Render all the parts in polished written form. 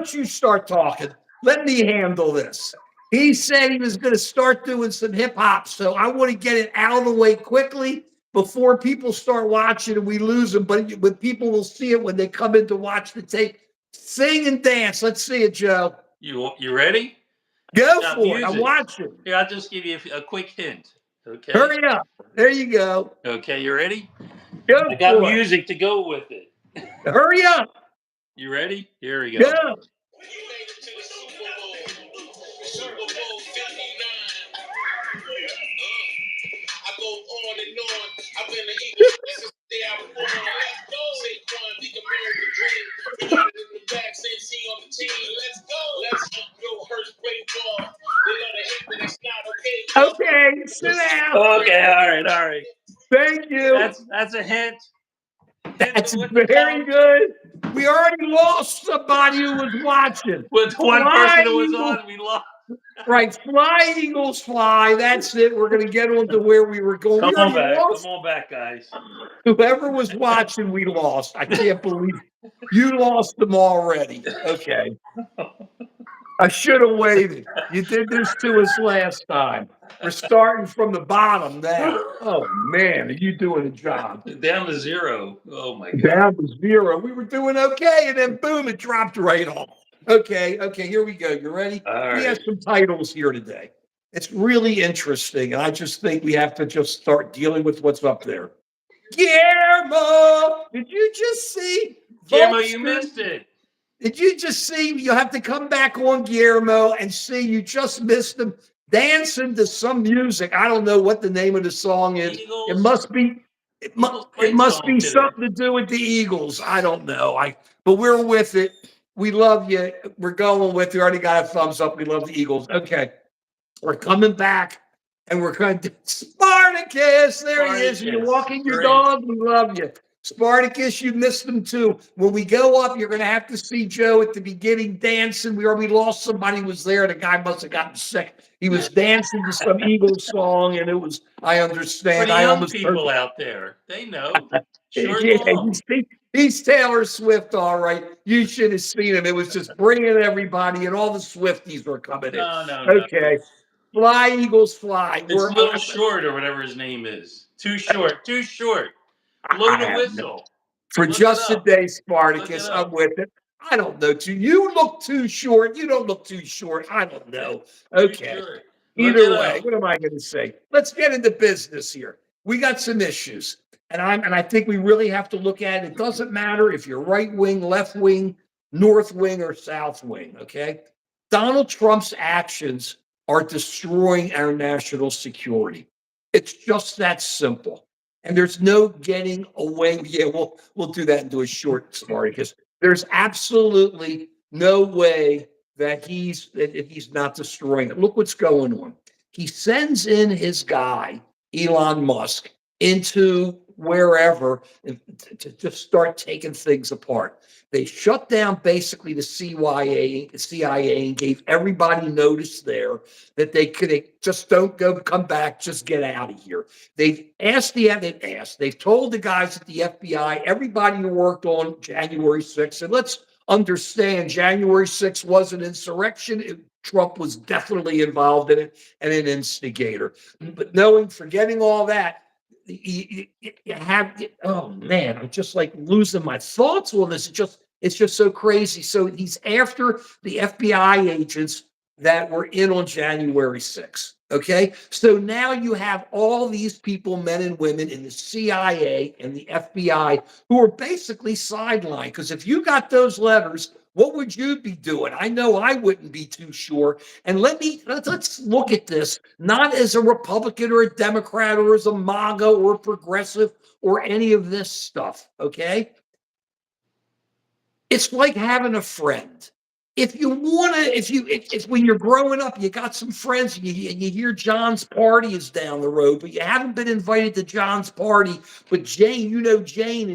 don't you start talking. Let me handle this. He said he was going to start doing some hip hop. So I want to get it out of the way quickly before people start watching and we lose them. But people will see it when they come in to watch the tape. Sing and dance. Let's see it, Joe. You ready? Go for it. I'm watching. Here, I'll just give you a quick hint. Okay. Hurry up. There you go. Okay, you ready? Go I got for music to go with it. Hurry up. You ready? Here we go. Go. Super Bowl 59. I go on and on. I've been the Eagles since the day I was born. Let's go. Saquon, we can marry the dream. We got it in the back, saying C on the team. Let's go. Let's go. Hurst great ball. They love to hate, but that's not okay. Okay, sit down. Okay, all right. Thank you. That's a hint. That's very good. We already lost somebody who was watching. With one person who was on, we lost. Right, fly, Eagles, fly. That's it. We're going to get on to where we were going. Come on back, guys. Whoever was watching, we lost. I can't believe you lost them already. Okay. I should have waited. You did this to us last time. We're starting from the bottom now. Oh, man, are you doing a job? Down to zero. Oh, my God. Down to zero. We were doing okay, and then boom, it dropped right off. Okay, here we go. You ready? All right. We have some titles here today. It's really interesting, and I just think we have to just start dealing with what's up there. Guillermo, did you just see? Guillermo, you missed it. Did you just see? You have to come back on Guillermo and see. You just missed him dancing to some music. I don't know what the name of the song is. Eagles. It must be. It must be something to do with the Eagles. I don't know. But we're with it. We love you. We're going with you. Already got a thumbs up. We love the Eagles. Okay. We're coming back and we're going to Spartacus. There he is. You're walking your dog. We love you. Spartacus, you missed them too. When we go up, you're going to have to see Joe at the beginning dancing. We lost somebody who was there. The guy must have gotten sick. He was dancing to some Eagles song, and it was, I understand. For the young people out there, they know. He's Taylor Swift, all right. You should have seen him. It was just bringing everybody, and all the Swifties were coming in. No. Okay. Fly, Eagles, fly. It's Little Short or whatever his name is. Too short. Blow the whistle. For just a day, Spartacus, I'm with it. I don't know. You look too short. You don't look too short. I don't know. Okay. Either way, what am I going to say? Let's get into business here. We got some issues. And I think we really have to look at it. It doesn't matter if you're right wing, left wing, north wing, or south wing, okay? Donald Trump's actions are destroying our national security. It's just that simple. And there's no getting away. Yeah, we'll do that into a short story because there's absolutely no way that he's not destroying it. Look what's going on. He sends in his guy, Elon Musk, into wherever to just start taking things apart. They shut down basically the CIA and gave everybody notice there that they just don't come back, just get out of here. They've told the guys at the FBI, everybody who worked on January 6th, and let's understand January 6th was an insurrection. Trump was definitely involved in it and an instigator. But forgetting all that, oh man, I'm just like losing my thoughts on this. It's just so crazy. So he's after the FBI agents that were in on January 6th. Okay. So now you have all these people, men and women in the CIA and the FBI who are basically sidelined. Because if you got those letters, what would you be doing? I know I wouldn't be too sure. And let's look at this, not as a Republican or a Democrat or as a MAGA or a progressive or any of this stuff. Okay. It's like having a friend. If when you're growing up, you got some friends and you hear John's party is down the road, but you haven't been invited to John's party. But Jane, and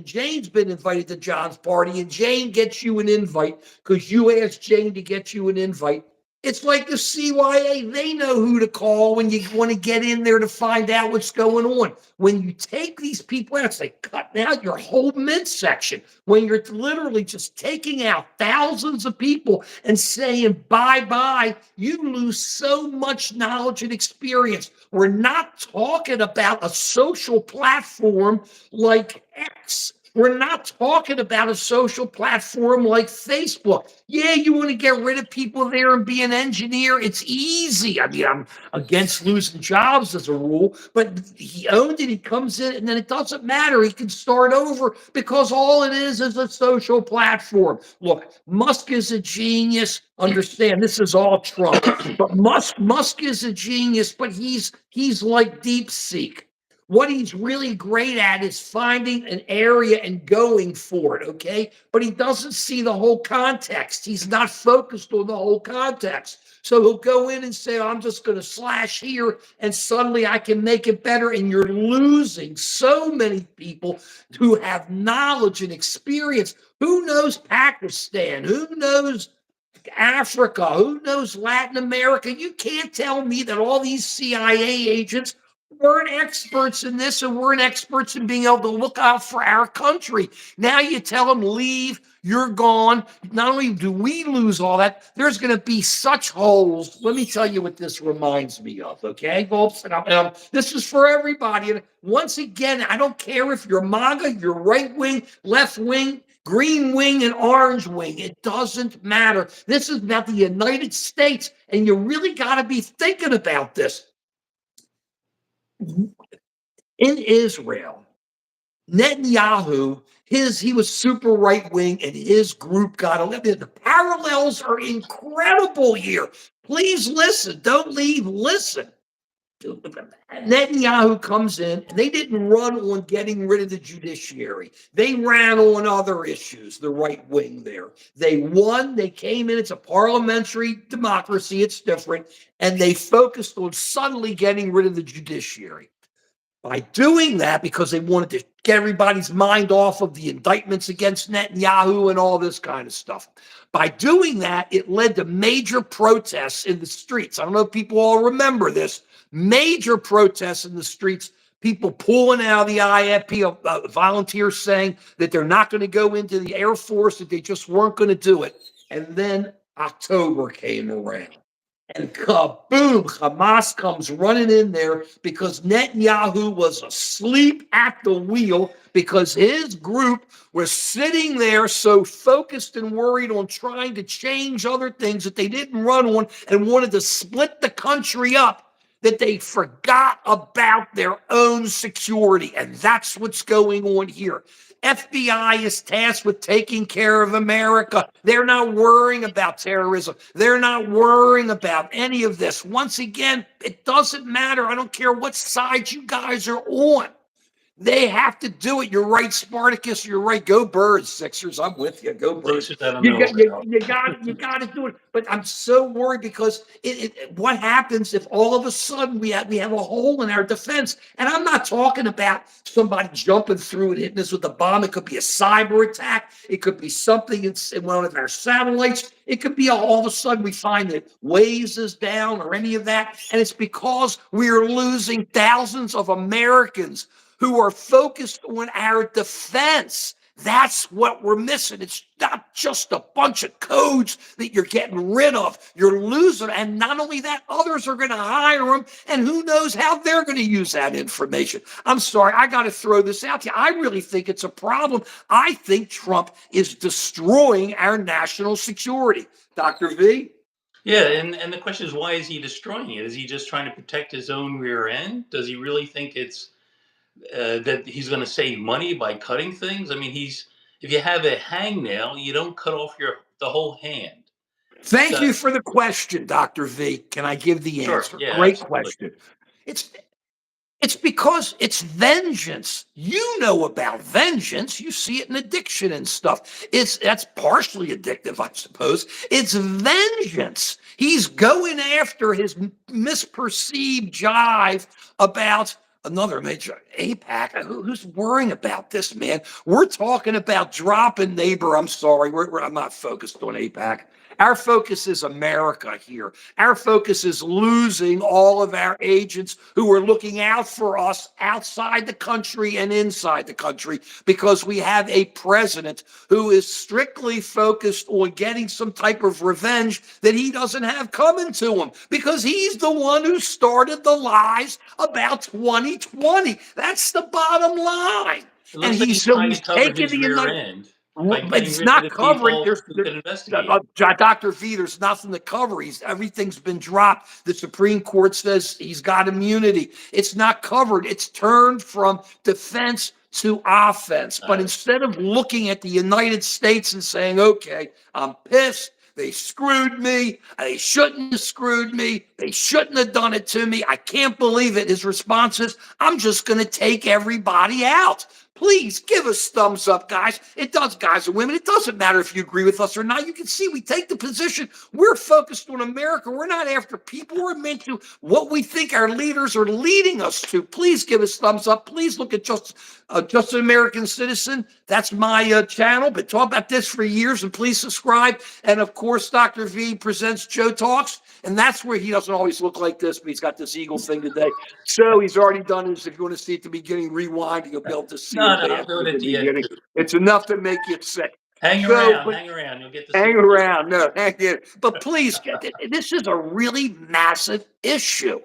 Jane's been invited to John's party, and Jane gets you an invite because you asked Jane to get you an invite. It's like the CYA. They know who to call when you want to get in there to find out what's going on. When you take these people out, it's like cutting out your whole midsection. When you're literally just taking out thousands of people and saying bye-bye, you lose so much knowledge and experience. We're not talking about a social platform like X. We're not talking about a social platform like Facebook. Yeah, you want to get rid of people there and be an engineer. It's easy. I mean, I'm against losing jobs as a rule, but he owned it. He comes in and then it doesn't matter. He can start over because all it is a social platform. Look, Musk is a genius. Understand, this is all Trump, but Musk is a genius, but he's like DeepSeek. What he's really great at is finding an area and going for it, okay? But he doesn't see the whole context. He's not focused on the whole context. So he'll go in and say, I'm just going to slash here, and suddenly I can make it better. And you're losing so many people who have knowledge and experience. Who knows Pakistan? Who knows Africa? Who knows Latin America? You can't tell me that all these CIA agents weren't experts in this and weren't experts in being able to look out for our country. Now you tell them, leave, you're gone. Not only do we lose all that, there's going to be such holes. Let me tell you what this reminds me of, okay, folks? And this is for everybody. And once again, I don't care if you're MAGA, you're right wing, left wing, green wing and orange wing. It doesn't matter. This is about the United States, and you really got to be thinking about this. In Israel, Netanyahu, he was super right wing, and his group got elected. The parallels are incredible here. Please listen. Don't leave. Listen. Netanyahu comes in, and they didn't run on getting rid of the judiciary. They ran on other issues, the right wing there. They won. They came in. It's a parliamentary democracy. It's different. And they focused on suddenly getting rid of the judiciary. By doing that, because they wanted to get everybody's mind off of the indictments against Netanyahu and all this kind of stuff. By doing that, it led to major protests in the streets. I don't know if people all remember this. Major protests in the streets, people pulling out of the IFP, volunteers saying that they're not going to go into the Air Force, that they just weren't going to do it. And then October came around. And kaboom, Hamas comes running in there because Netanyahu was asleep at the wheel because his group was sitting there so focused and worried on trying to change other things that they didn't run on and wanted to split the country up that they forgot about their own security. And that's what's going on here. FBI is tasked with taking care of America. They're not worrying about terrorism. They're not worrying about any of this. Once again, it doesn't matter. I don't care what side you guys are on. They have to do it. You're right, Spartacus. You're right. Go Birds, Sixers. I'm with you. Go Birds. You got to do it. But I'm so worried because what happens if all of a sudden we have a hole in our defense? And I'm not talking about somebody jumping through and hitting us with a bomb. It could be a cyber attack. It could be something in one of our satellites. It could be all of a sudden we find that Waze is down or any of that. And it's because we're losing thousands of Americans who are focused on our defense. That's what we're missing. It's not just a bunch of codes that you're getting rid of. You're losing. And not only that, others are going to hire them. And who knows how they're going to use that information. I'm sorry. I got to throw this out to you. I really think it's a problem. I think Trump is destroying our national security. Dr. V? Yeah, and the question is, why is he destroying it? Is he just trying to protect his own rear end? Does he really think it's that he's going to save money by cutting things? I mean, if you have a hangnail, you don't cut off the whole hand. Thank you for the question, Dr. V. Can I give the answer? Yeah, great absolutely. Question. It's because it's vengeance. You know about vengeance. You see it in addiction and stuff. That's partially addictive, I suppose. It's vengeance. He's going after his misperceived jive about another major AIPAC. Who's worrying about this, man? We're talking about dropping neighbor. I'm sorry. I'm not focused on AIPAC. Our focus is America here. Our focus is losing all of our agents who are looking out for us outside the country and inside the country, because we have a president who is strictly focused on getting some type of revenge that he doesn't have coming to him, because he's the one who started the lies about 2020. That's the bottom line. It looks like he's So trying to he's cover taking his the rear United. end by getting It's rid of not the covering. people who can investigate. Dr. V, there's nothing to cover. Everything's been dropped. The Supreme Court says he's got immunity. It's not covered. It's turned from defense to offense. But instead of looking at the United States and saying, okay, I'm pissed, they screwed me, they shouldn't have screwed me, they shouldn't have done it to me, I can't believe it, his response is, I'm just going to take everybody out. Please give us thumbs up, guys. It does, guys and women. It doesn't matter if you agree with us or not. You can see we take the position. We're focused on America. We're not after people. We're meant to what we think our leaders are leading us to. Please give us thumbs up. Please look at Just an American Citizen. That's my channel. Been talking about this for years, and please subscribe. And of course, Dr. V presents Joe Talks, and that's where he doesn't always look like this, but he's got this eagle thing today. So he's already done this. If you want to see it at the beginning, rewind, you'll be able to see. No, I'm doing it at the end. It's enough to make you sick. Hang around. You'll get to hang around. No, hang in. But please, this is a really massive issue.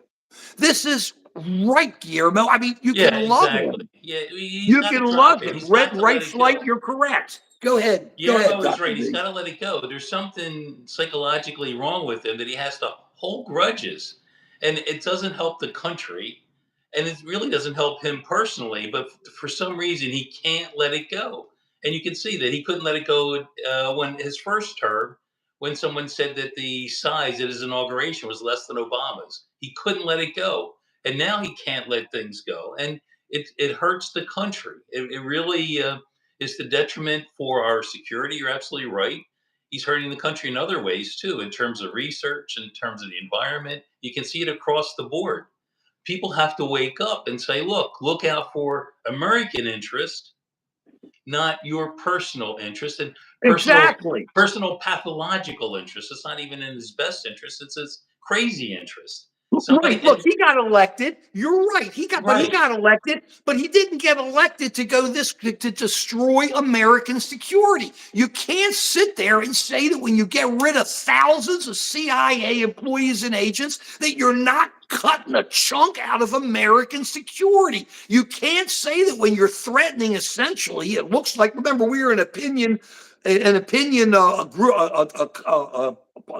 This is right, Guillermo. I mean, you can love him. Yeah, you can love him. Right flight, you're correct. Go ahead. Guillermo is right. He's got to let it go. There's something psychologically wrong with him that he has to hold grudges. And it doesn't help the country. And it really doesn't help him personally, but for some reason he can't let it go. And you can see that he couldn't let it go when his first term, when someone said that the size at his inauguration was less than Obama's. He couldn't let it go. And now he can't let things go. And it hurts the country. It really is the detriment for our security. You're absolutely right. He's hurting the country in other ways too, in terms of research, in terms of the environment. You can see it across the board. People have to wake up and say, look out for American interest, not your personal interest and personal pathological interest. It's not even in his best interest. It's his crazy interest. Right. Look, he got elected. You're right. He got elected, but he didn't get elected to go to destroy American security. You can't sit there and say that when you get rid of thousands of CIA employees and agents that you're not cutting a chunk out of American security. You can't say that when you're threatening, essentially, it looks like, remember, we were an opinion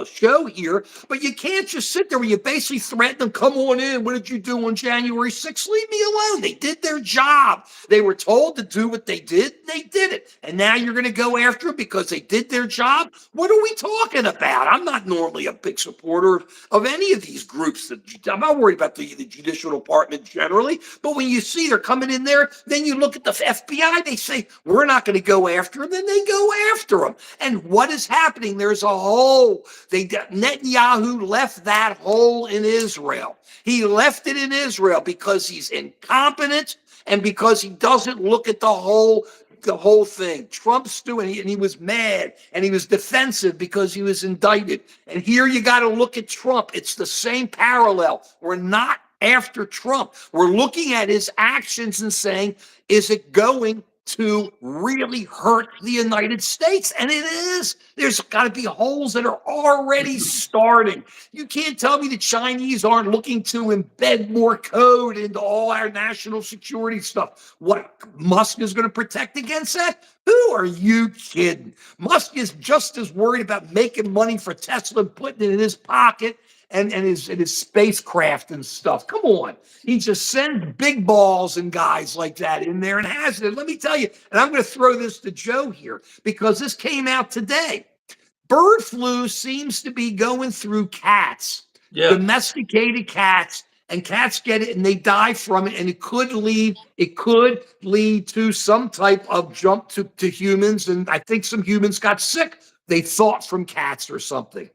show here, but you can't just sit there where you basically threaten them, come on in, what did you do on January 6th? Leave me alone. They did their job. They were told to do what they did. They did it. And now you're going to go after them because they did their job? What are we talking about? I'm not normally a big supporter of any of these groups. I'm not worried about the Judicial Department generally, but when you see they're coming in there, then you look at the FBI, they say, we're not going to go after them, then they go after them. And what is happening? There's a hole. Netanyahu left that hole in Israel. He left it in Israel because he's incompetent and because he doesn't look at the whole thing. Trump's doing it, and he was mad and he was defensive because he was indicted. And here you got to look at Trump. It's the same parallel. We're not after Trump. We're looking at his actions and saying, is it going to really hurt the United States? And it is. There's got to be holes that are already starting. You can't tell me the Chinese aren't looking to embed more code into all our national security stuff. What, Musk is going to protect against that? Who are you kidding? Musk is just as worried about making money for Tesla and putting it in his pocket and his spacecraft and stuff. Come on. He just sends big balls and guys like that in there and has it. Let me tell you, and I'm going to throw this to Joe here because this came out today. Bird flu seems to be going through cats, domesticated cats, and cats get it and they die from it. And it could lead to some type of jump to humans. And I think some humans got sick, they thought, from cats or something.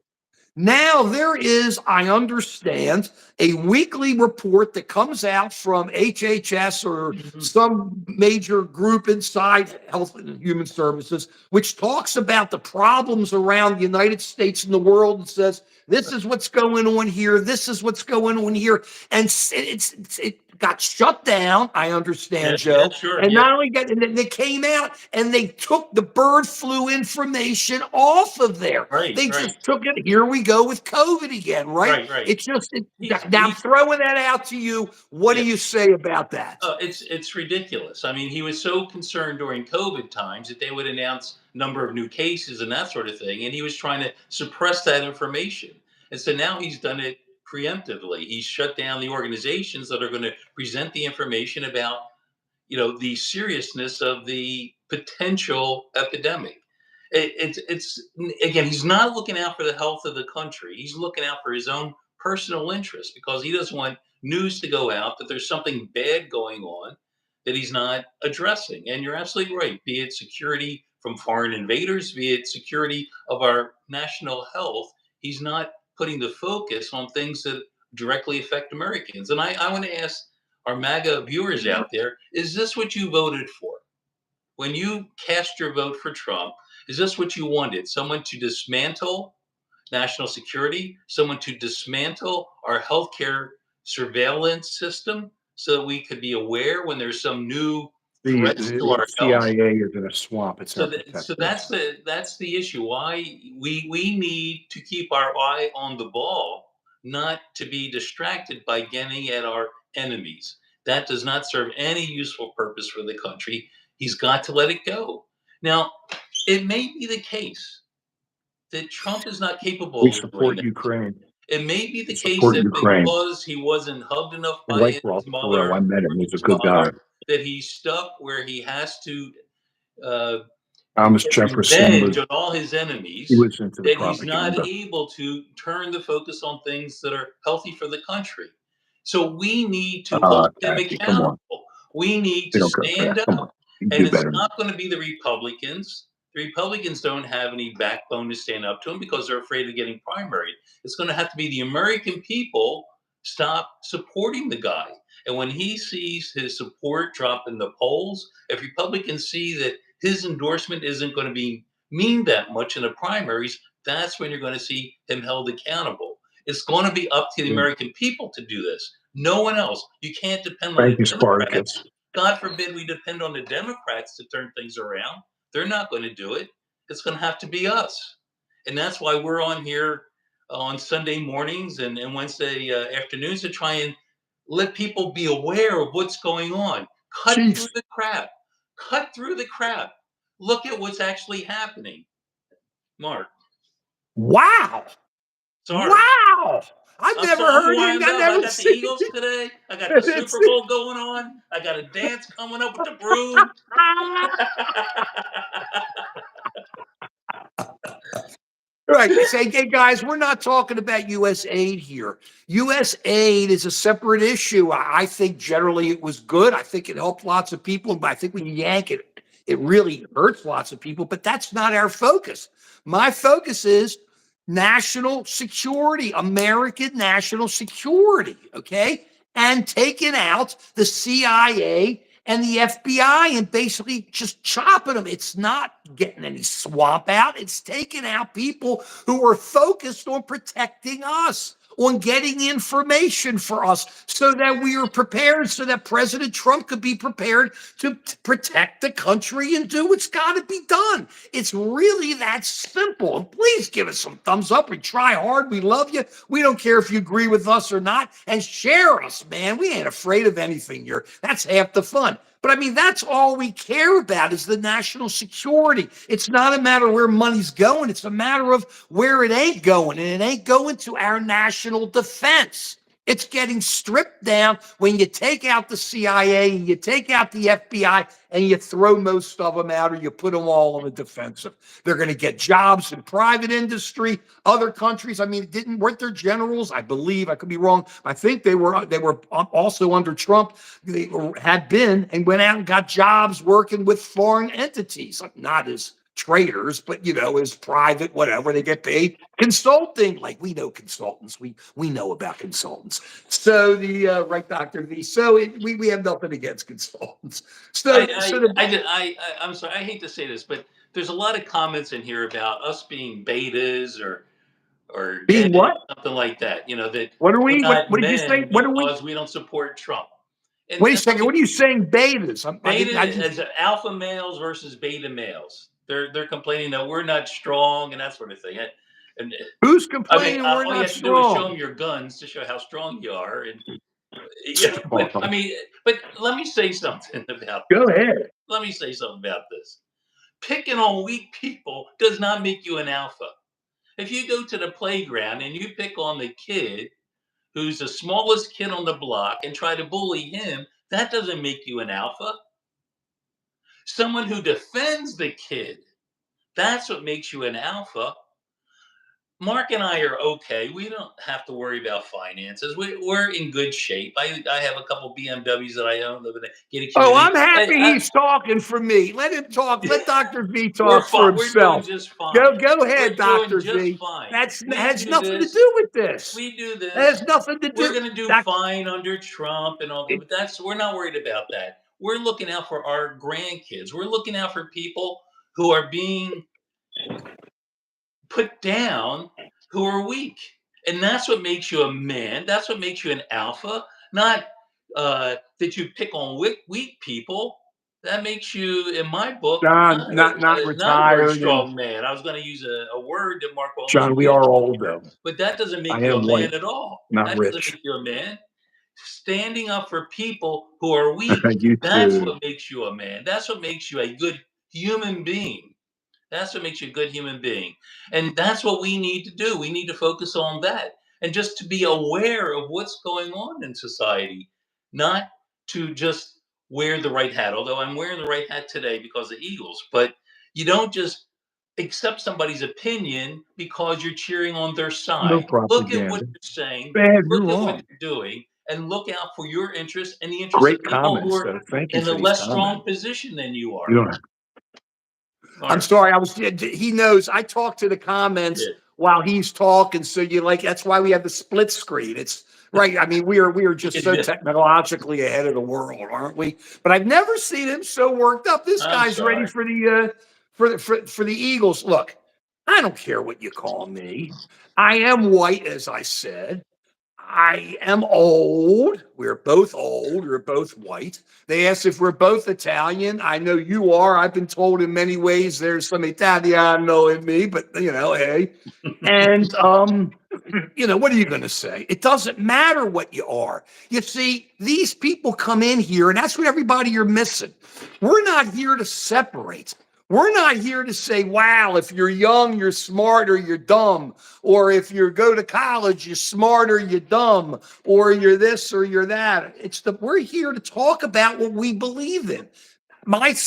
Now there is, I understand, a weekly report that comes out from HHS or some major group inside Health and Human Services, which talks about the problems around the United States and the world and says, this is what's going on here. This is what's going on here. And it got shut down, I understand, Joe. Sure. And not only got, and they came out and they took the bird flu information off of there. They just took it. Here we go with COVID again, right? Right. It's just, now throwing that out to you. What do you say about that? It's ridiculous. I mean, he was so concerned during COVID times that they would announce number of new cases and that sort of thing, and he was trying to suppress that information. And so now he's done it preemptively. He's shut down the organizations that are going to present the information about, the seriousness of the potential epidemic. It's again, he's not looking out for the health of the country. He's looking out for his own personal interest because he doesn't want news to go out that there's something bad going on that he's not addressing. And you're absolutely right. Be it security from foreign invaders, be it security of our national health, he's not putting the focus on things that directly affect Americans. And I want to ask our MAGA viewers out there, is this what you voted for? When you cast your vote for Trump, is this what you wanted? Someone to dismantle national security, someone to dismantle our healthcare surveillance system so that we could be aware when there's some new threats to our health? CIA is in a swamp. It's So that's the issue. Why we need to keep our eye on the ball, not to be distracted by getting at our enemies. That does not serve any useful purpose for the country. He's got to let it go. Now, it may be the case that Trump is not capable We of doing support that. Ukraine. It may be the We case support that Ukraine. because he wasn't hugged enough I by like his Ross mother, Perot. I met him. or He's a his good guy. father, that he's stuck where he has to Thomas get Jefferson revenge was, on all his enemies, he was into the that he's not propaganda. able to turn the focus on things that are healthy for the country. So we need to hold him Kathy, come on. accountable. We need You to don't go for stand that. Come up. on. You And do it's better. not going to be the Republicans. The Republicans don't have any backbone to stand up to him because they're afraid of getting primaried. It's going to have to be the American people stop supporting the guy. And when he sees his support drop in the polls, if Republicans see that his endorsement isn't going to mean that much in the primaries, that's when you're going to see him held accountable. It's going to be up to the American people to do this. No one else. You can't depend on Thank the you, Democrats. Spartacus. God forbid we depend on the Democrats to turn things around. They're not going to do it. It's going to have to be us. And that's why we're on here on Sunday mornings and Wednesday afternoons to try and let people be aware of what's going on. Cut through the crap. Cut through the crap. Look at what's actually happening. Mark. Wow. Sorry. Wow. I've never heard you. I never got the seen Eagles today. I got the Super Bowl going on. I got a dance coming up with the broom. Right. They say, hey, guys, we're not talking about U.S. aid here. U.S. aid is a separate issue. I think generally it was good. I think it helped lots of people. But I think when you yank it, it really hurts lots of people. But that's not our focus. My focus is national security, American national security, okay? And taking out the CIA and the FBI and basically just chopping them. It's not getting any swamp out. It's taking out people who are focused on protecting us, on getting information for us so that we are prepared, so that President Trump could be prepared to protect the country and do what's got to be done. It's really that simple. And please give us some thumbs up. We try hard. We love you. We don't care if you agree with us or not. And share us, man. We ain't afraid of anything here. That's half the fun. But I mean, that's all we care about is the national security. It's not a matter of where money's going. It's a matter of where it ain't going. And it ain't going to our national defense. It's getting stripped down when you take out the CIA and you take out the FBI and you throw most of them out or you put them all on the defensive. They're going to get jobs in private industry, other countries. I mean, weren't there generals? I believe, I could be wrong. I think they were also under Trump. They had been and went out and got jobs working with foreign entities. Not as traders, but as private, whatever, they get paid consulting. Like we know consultants, we know about consultants. So the right, Dr. V. So we have nothing against consultants. I'm sorry. I hate to say this, but there's a lot of comments in here about us being betas or gay, being what? something like that. That What are we're we? not What did you say? men What are we? because we don't support Trump. Wait a second. What are you saying? Betas? Beta as alpha males versus beta males. They're complaining that we're not strong and that sort of thing. And Who's I mean, complaining we're all you not have to do is show strong? them your guns to show how strong you are. And but I mean, but let me say something about Go this. ahead. Let me say something about this. Picking on weak people does not make you an alpha. If you go to the playground and you pick on the kid who's the smallest kid on the block and try to bully him, that doesn't make you an alpha. Someone who defends the kid, that's what makes you an alpha. Mark and I are okay. We don't have to worry about finances. We're in good shape. I have a couple BMWs that I own, live in a gated Oh, community. I'm happy he's talking for me. Let him talk. Let Dr. V We're talk for fine. We're doing himself. just Go fine. ahead, We're doing Dr. just V. fine. That We has do nothing to this. do with this. We do That this. has nothing to We're do. going to do fine under Trump and all that, but we're not worried about that. We're looking out for our grandkids. We're looking out for people who are being put down, who are weak. And that's what makes you a man. That's what makes you an alpha, not that you pick on weak people. That makes you, in my book, John, not not a very retired, and strong man. I was going to use a word that Mark won't let John, we me use, are old though. but that doesn't make I you am a white, man at all. not That doesn't rich. make you a man. Standing up for people who are weak, You that's too. what makes you a man. That's what makes you a good human being. That's what makes you a good human being. And that's what we need to do. We need to focus on that and just to be aware of what's going on in society, not to just wear the right hat. Although I'm wearing the right hat today because of Eagles, but you don't just accept somebody's opinion because you're cheering on their No side. Look at what propaganda. you're saying, Bad, you're look at what wrong. you're doing, and look out for your interests and the interests of Great people who comments, are though. Thank you in a for these less strong comments. position than you are. You don't All I'm right. sorry. He knows I talk to the comments Yeah. while he's talking. So that's why we have the split screen. It's right. I mean, we are just so Yeah. technologically ahead of the world, aren't we? But I've never seen him so worked up. This I'm guy's ready sorry. for the Eagles. Look, I don't care what you call me. I am white, as I said. I am old. We're both old. We're both white. They asked if we're both Italian. I know you are. I've been told in many ways there's some Italiano in me, but hey. And what are you going to say? It doesn't matter what you are. You see, these people come in here, and that's what everybody you're missing. We're not here to separate. We're not here to say, wow, if you're young, you're smart or you're dumb. Or if you go to college, you're smart or you're dumb. Or you're this or you're that. We're here to talk about what we believe in.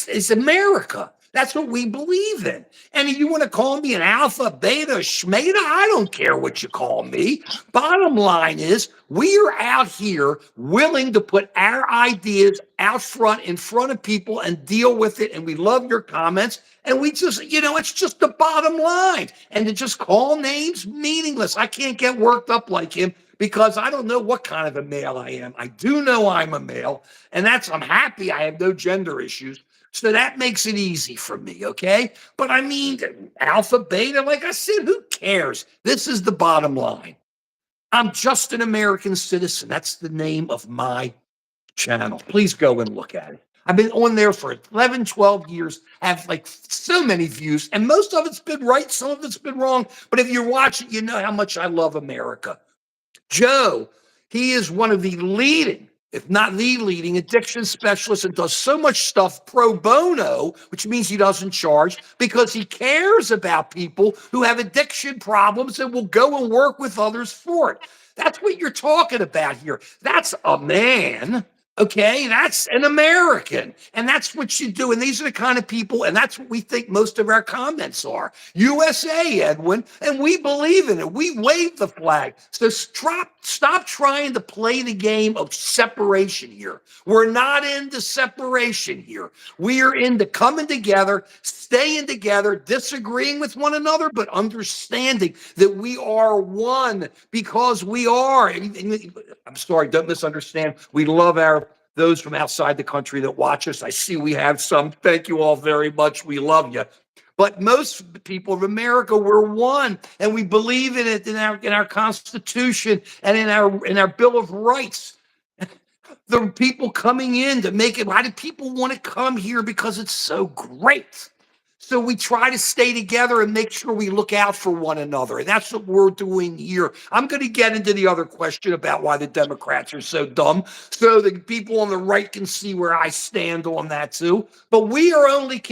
It's America. That's what we believe in. And if you want to call me an alpha, beta, schmeta, I don't care what you call me. Bottom line is, we are out here willing to put our ideas out front in front of people and deal with it. And we love your comments. And we just, it's just the bottom line. And to just call names, meaningless. I can't get worked up like him because I don't know what kind of a male I am. I do know I'm a male, and I'm happy I have no gender issues. So that makes it easy for me, okay? But I mean, alpha, beta, like I said, who cares? This is the bottom line. I'm just an American citizen. That's the name of my channel. Please go and look at it. I've been on there for 11, 12 years, have like so many views, and most of it's been right, some of it's been wrong. But if you watch it, you know how much I love America. Joe, he is one of the leading, if not the leading, addiction specialist and does so much stuff pro bono, which means he doesn't charge because he cares about people who have addiction problems and will go and work with others for it. That's what you're talking about here. That's a man. Okay, that's an American. And that's what you do. And these are the kind of people, and that's what we think most of our comments are. USA, Edwin, and we believe in it. We wave the flag. So stop trying to play the game of separation here. We're not into separation here. We are into coming together, staying together, disagreeing with one another, but understanding that we are one because we are. I'm sorry, don't misunderstand. We love those from outside the country that watch us. I see we have some. Thank you all very much. We love you. But most people of America, we're one, and we believe in it in our Constitution and in our Bill of Rights. The people coming in to make it. Why do people want to come here? Because it's so great. So we try to stay together and make sure we look out for one another. And that's what we're doing here. I'm going to get into the other question about why the Democrats are so dumb, so the people on the right can see where I stand on that too. But we are only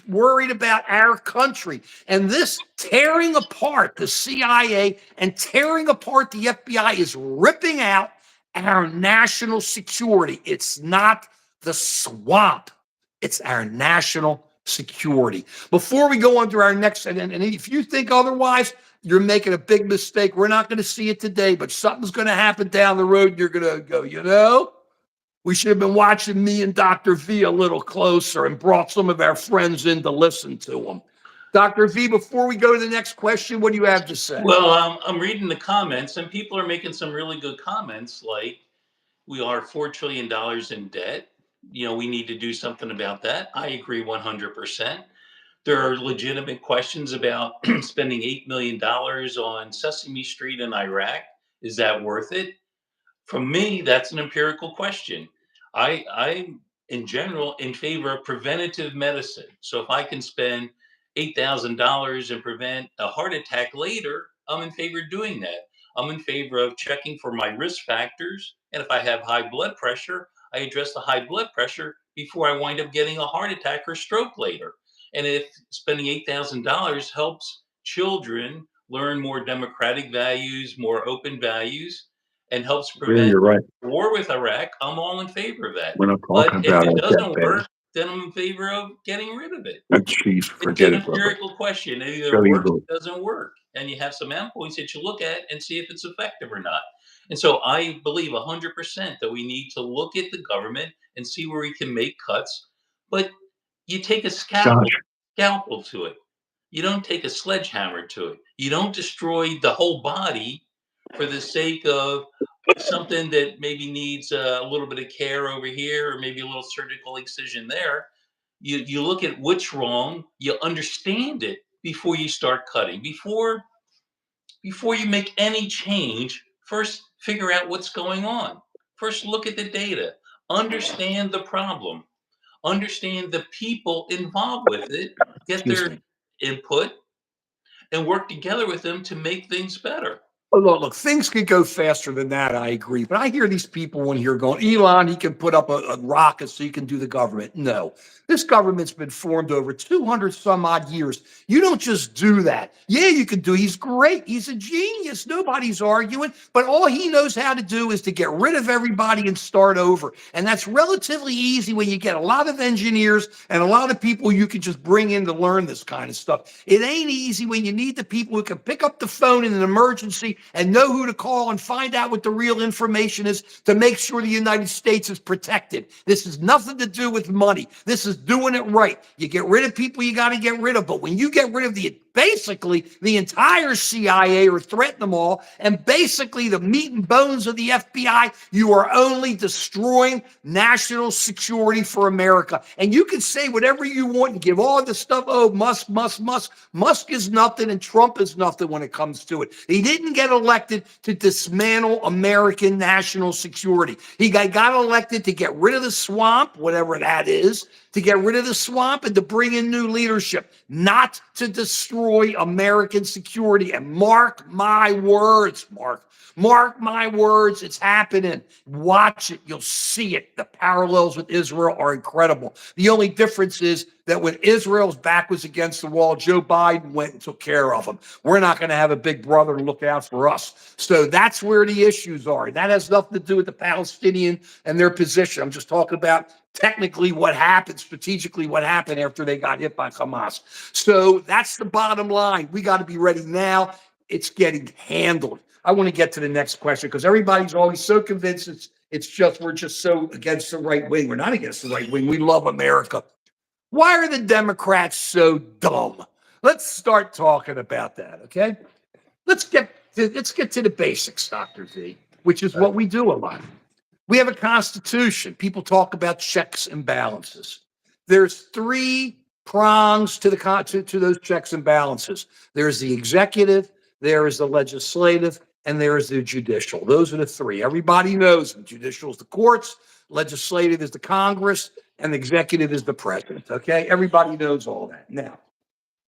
worried about our country. And this tearing apart the CIA and tearing apart the FBI is ripping out our national security. It's not the swamp. It's our national security. Before we go on to our next, and if you think otherwise, you're making a big mistake. We're not going to see it today, but something's going to happen down the road. You're going to go, we should have been watching me and Dr. V a little closer and brought some of our friends in to listen to them. Dr. V, before we go to the next question, what do you have to say? Well, I'm reading the comments, and people are making some really good comments, like we are $4 trillion in debt. We need to do something about that. I agree 100%. There are legitimate questions about spending $8 million on Sesame Street in Iraq. Is that worth it? From me, that's an empirical question. I'm in general in favor of preventative medicine. So if I can spend $8,000 and prevent a heart attack later, I'm in favor of doing that. I'm in favor of checking for my risk factors. And if I have high blood pressure, I address the high blood pressure before I wind up getting a heart attack or stroke later. And if spending $8,000 helps children learn more democratic values, more open values, and helps prevent You're right. war with Iraq, I'm all in favor of that. We're not But talking if about it it doesn't that work, then I'm in favor of getting rid of it. bad. Jeez, It's forget an it, brother. empirical question. It either Very works or good. it doesn't work. And you have some endpoints that you look at and see if it's effective or not. And so I believe 100% that we need to look at the government and see where we can make cuts. But you take a scalpel to it. You don't take a sledgehammer to it. You don't destroy the whole body for the sake of something that maybe needs a little bit of care over here or maybe a little surgical excision there. You look at what's wrong, you understand it before you start cutting. Before you make any change, first figure out what's going on. First look at the data. Understand the problem. Understand the people involved with it. Get their input and work together with them to make things better. Oh, look, things could go faster than that. I agree. But I hear these people in here going, Elon, he can put up a rocket so he can do the government. No, this government's been formed over 200 some odd years. You don't just do that. Yeah, you can do. He's great. He's a genius. Nobody's arguing. But all he knows how to do is to get rid of everybody and start over. And that's relatively easy when you get a lot of engineers and a lot of people you can just bring in to learn this kind of stuff. It ain't easy when you need the people who can pick up the phone in an emergency and know who to call and find out what the real information is to make sure the United States is protected. This has nothing to do with money. This is doing it right. You get rid of people you got to get rid of. But when you get rid of basically the entire CIA or threaten them all, and basically the meat and bones of the FBI, you are only destroying national security for America. And you can say whatever you want and give all the stuff, oh, Musk. Musk is nothing and Trump is nothing when it comes to it. He didn't get elected to dismantle American national security. He got elected to get rid of the swamp, whatever that is, to get rid of the swamp and to bring in new leadership, not to destroy destroy American security. And mark my words, Mark my words, it's happening. Watch it. You'll see it. The parallels with Israel are incredible. The only difference is that when Israel's back was against the wall, Joe Biden went and took care of them. We're not going to have a big brother to look out for us. So that's where the issues are. That has nothing to do with the Palestinian and their position. I'm just talking about technically what happened, strategically what happened after they got hit by Hamas. So that's the bottom line. We got to be ready now. It's getting handled. I want to get to the next question because everybody's always so convinced we're just so against the right wing. We're not against the right wing. We love America. Why are the Democrats so dumb? Let's start talking about that, okay? Let's get to the basics, Dr. V, which is what we do a lot. We have a constitution. People talk about checks and balances. There's three prongs to to those checks and balances. There's the executive, there is the legislative, and there is the judicial. Those are the three. Everybody knows them. Judicial is the courts, legislative is the Congress, and the executive is the president. Okay, everybody knows all that. Now,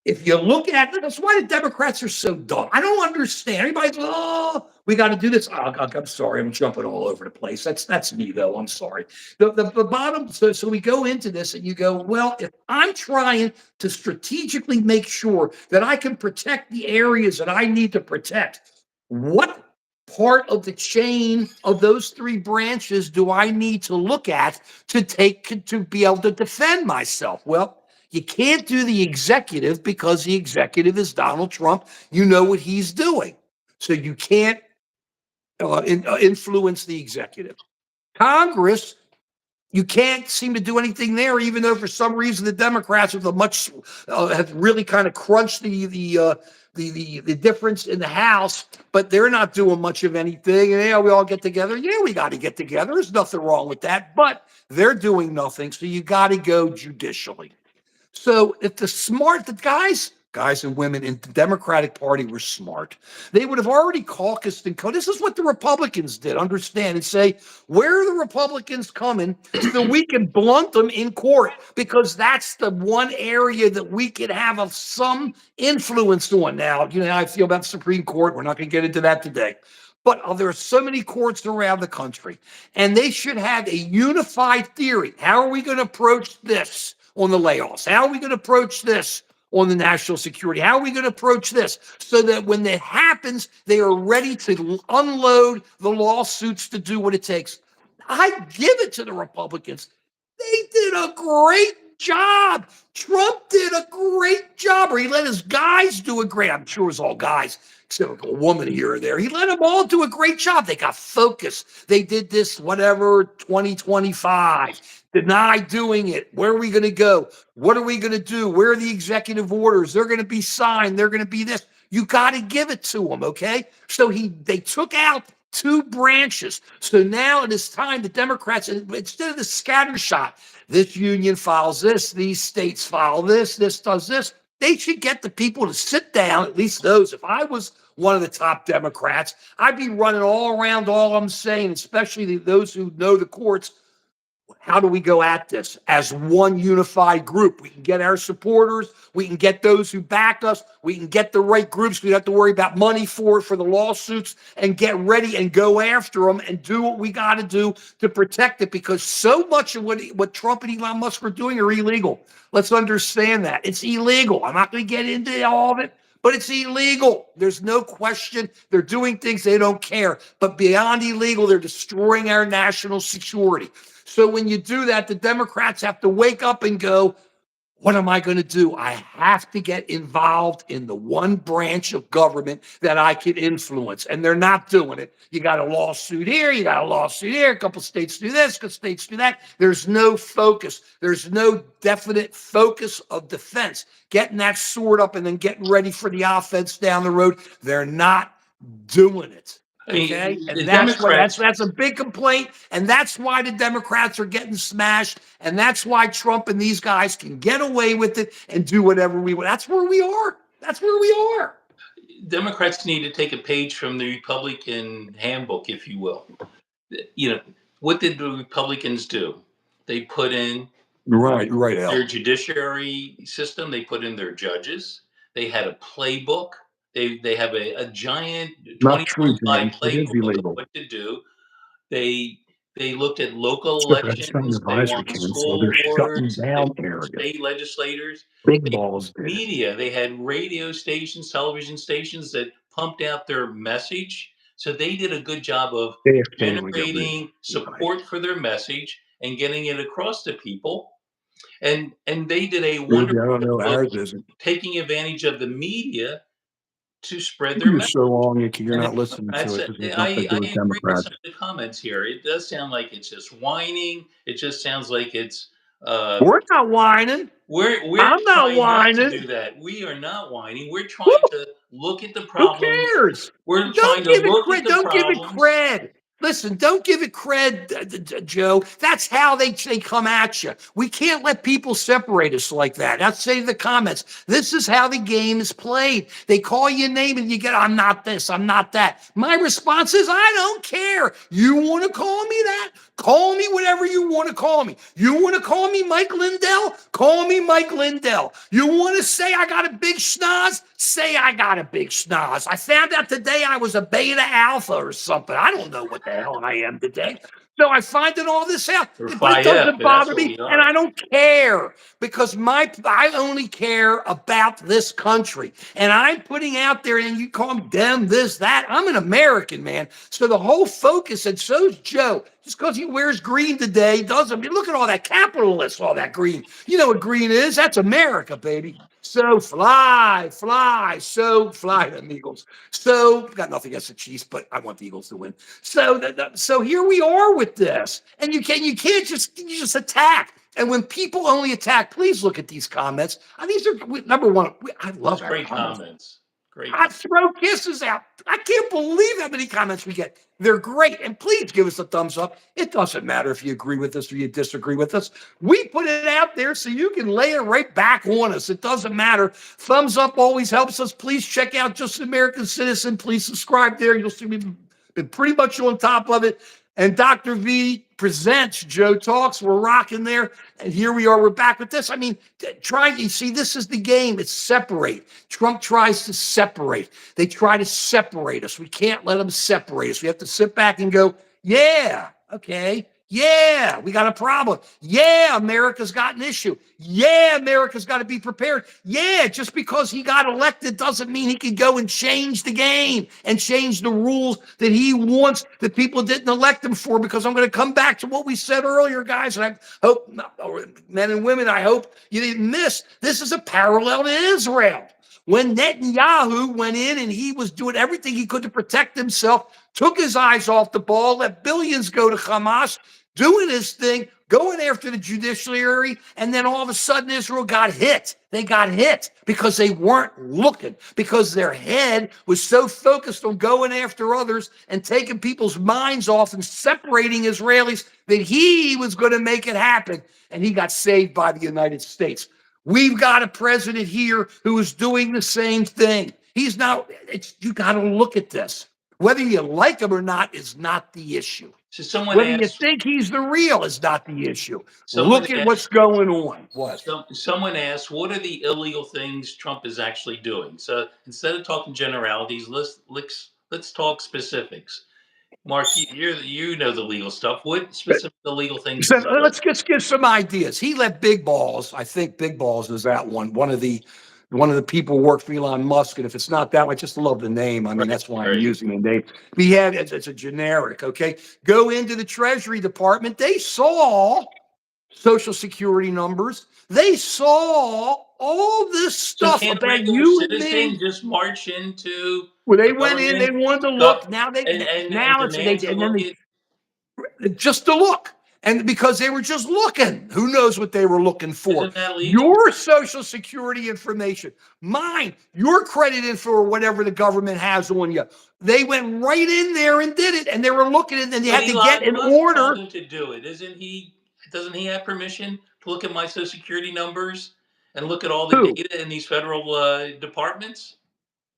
if you look at it, that's why the Democrats are so dumb. I don't understand. Everybody's, oh, we got to do this. Oh, I'm sorry, I'm jumping all over the place. That's me though. I'm sorry. The bottom. So we go into this and you go, well, if I'm trying to strategically make sure that I can protect the areas that I need to protect, what part of the chain of those three branches do I need to look at to be able to defend myself? Well, you can't do the executive because the executive is Donald Trump. You know what he's doing. So you can't influence the executive. Congress, you can't seem to do anything there, even though for some reason the Democrats have really kind of crunched the difference in the House, but they're not doing much of anything. And yeah, we all get together. Yeah, we got to get together. There's nothing wrong with that, but they're doing nothing. So you got to go judicially. So if the guys and women in the Democratic Party were smart, they would have already caucused and this is what the Republicans did, understand, and say, where are the Republicans coming so we can blunt them in court? Because that's the one area that we can have some influence on. Now, you know how I feel about the Supreme Court. We're not going to get into that today. But there are so many courts around the country, and they should have a unified theory. How are we going to approach this on the layoffs? How are we going to approach this on the national security? How are we going to approach this so that when it happens, they are ready to unload the lawsuits to do what it takes? I give it to the Republicans. They did a great job. Trump did a great job, or he let his guys do a great, I'm sure it was all guys, except a woman here or there. He let them all do a great job. They got focused. They did this, whatever, 2025. Deny doing it. Where are we going to go? What are we going to do? Where are the executive orders? They're going to be signed. They're going to be this. You got to give it to them, okay? So they took out two branches. So now it is time the Democrats, instead of the scattershot, this union files this, these states file this does this, they should get the people to sit down, at least those. If I was one of the top Democrats, I'd be running all around all I'm saying, especially those who know the courts. How do we go at this as one unified group? We can get our supporters. We can get those who back us. We can get the right groups. We don't have to worry about money for the lawsuits, and get ready and go after them and do what we got to do to protect it, because so much of what Trump and Elon Musk are doing are illegal. Let's understand that. It's illegal. I'm not going to get into all of it, but it's illegal. There's no question. They're doing things they don't care. But beyond illegal, they're destroying our national security. So when you do that, the Democrats have to wake up and go, what am I going to do? I have to get involved in the one branch of government that I can influence. And they're not doing it. You got a lawsuit here. You got a lawsuit here. A couple states do this. A couple states do that. There's no focus. There's no definite focus of defense. Getting that sword up and then getting ready for the offense down the road. They're not doing it. Okay, and that's a big complaint, and that's why the Democrats are getting smashed, and that's why Trump and these guys can get away with it and do whatever we want. That's where we are. That's where we are. Democrats need to take a page from the Republican handbook, if you will. You know, what did the Republicans do? They put in right their judiciary system. They put in their judges. They had a playbook. They have a giant Not 20 true, slide James. It is playbook of illegal. what to do. They they looked at local Except for some elections. They advisory want council, school they're shutting boards. They down want areas. state legislators. Big They balls used did it. media. They had radio stations, television stations that pumped out their message. So they did a good job of JFK only got rid. generating Right. support for their message and getting it across to people. And they did a Ruby, wonderful I don't know. job of Ours isn't. taking advantage of the media to spread their You're message. so long, you're And not listening to that's it. it. This has nothing to do I with agree with Democrats. some of the comments here. It does sound like it's just whining. It just sounds like it's We're not whining. we're I'm not trying not to whining. do that. We are not whining. We're Woo! trying to look at the Who problems. cares? We're Don't trying to give it look at credit. the Don't give it problems. cred. Listen, don't give it cred, Joe. That's how they come at you. We can't let people separate us like that. That's say the comments. This is how the game is played. They call you a name and you get, I'm not this, I'm not that. My response is, I don't care. You want to call me that? Call me whatever you want to call me. You want to call me Mike Lindell? Call me Mike Lindell. You want to say I got a big schnoz? Say I got a big schnoz. I found out today I was a beta alpha or something. I don't know what the hell I am today. So I finding all this out, Or but it 5F, doesn't that's bother what me, we and are. I don't care because I only care about this country, and I'm putting out there, and you call them this, that. I'm an American, man. So the whole focus, and so's Joe. Just because he wears green today doesn't mean, look at all that capitalists, all that green. You know what green is? That's America, baby. So fly, fly, so fly them Eagles. So got nothing against the Chiefs, but I want the Eagles to win. So here we are with this, and you can't just attack. And when people only attack, please look at these comments. And these are number one. I love Those our great comments. comments. Great. I throw kisses out. I can't believe how many comments we get. They're great. And please give us a thumbs up. It doesn't matter if you agree with us or you disagree with us. We put it out there so you can lay it right back on us. It doesn't matter. Thumbs up always helps us. Please check out Just an American Citizen. Please subscribe there. You'll see we've been pretty much on top of it. And Dr. V presents Joe Talks. We're rocking there. And here we are. We're back with this. I mean, you see, this is the game. It's separate. Trump tries to separate. They try to separate us. We can't let them separate us. We have to sit back and go, yeah, okay. Yeah, we got a problem. Yeah, America's got an issue. Yeah, America's got to be prepared. Yeah, just because he got elected doesn't mean he can go and change the game and change the rules that he wants that people didn't elect him for. Because I'm going to come back to what we said earlier, guys. And I hope, men and women, I hope you didn't miss. This is a parallel to Israel. When Netanyahu went in and he was doing everything he could to protect himself, took his eyes off the ball, let billions go to Hamas, doing his thing, going after the judiciary, and then all of a sudden Israel got hit. They got hit because they weren't looking, because their head was so focused on going after others and taking people's minds off and separating Israelis that he was going to make it happen, and he got saved by the United States. We've got a president here who is doing the same thing. He's not, you got to look at this. Whether you like him or not is not the issue. So someone Whether you asked. think he's the real is not the issue. Someone Look at asked. what's going on. What? Someone asked, "What are the illegal things Trump is actually doing?" So instead of talking generalities, let's talk specifics. Mark, you know the legal stuff. What specific illegal things So is he doing? let's just give some ideas. He let Big Balls. I think Big Balls is that one. One of the people worked for Elon Musk, and if it's not that one, I just love the name. I mean, that's why I'm using the name. We had it's a generic. Okay, go into the Treasury Department. They saw Social Security numbers. They saw all this So stuff can't a about regular you and me. citizen just march into Well, they a went in. They government wanted to gov look. Now and demand to and then look they at? just to look. And because they were just looking, who knows what they were looking for? Isn't that illegal? Your social security information, mine, your credit info, or whatever the government has on you. They went right in there and did it, and they were looking at it, and they But had to get Elon an Musk order. told him to do it. Isn't he? Doesn't he have permission to look at my social security numbers and look at all the Who? data in these federal departments?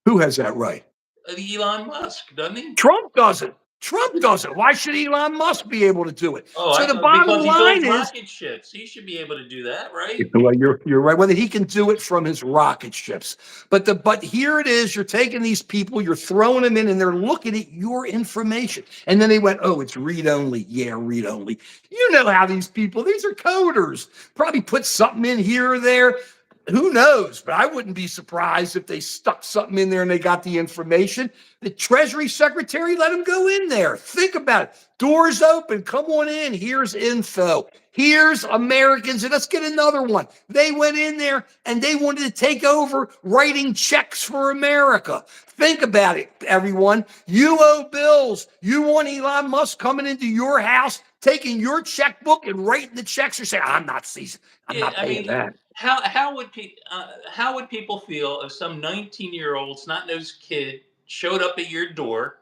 Who has that right? Elon Musk, doesn't he? Trump doesn't. Trump does it. Why should Elon Musk be able to do it? Oh, So I the thought bottom because he builds line is, rocket ships, he should be able to do that, right? well, you're right. Whether he can do it from his rocket ships, but here it is. You're taking these people, you're throwing them in, and they're looking at your information, and then they went, "Oh, it's read only." Yeah, read only. You know how these people? These are coders. Probably put something in here or there. Who knows? But I wouldn't be surprised if they stuck something in there and they got the information. The Treasury Secretary let them go in there. Think about it. Doors open. Come on in. Here's info. Here's Americans. And let's get another one. They went in there and they wanted to take over writing checks for America. Think about it, everyone. You owe bills. You want Elon Musk coming into your house, taking your checkbook and writing the checks, or saying, I'm not seizing. I'm Yeah, not I paying mean, that. how would people feel if some 19-year-old snot-nosed kid showed up at your door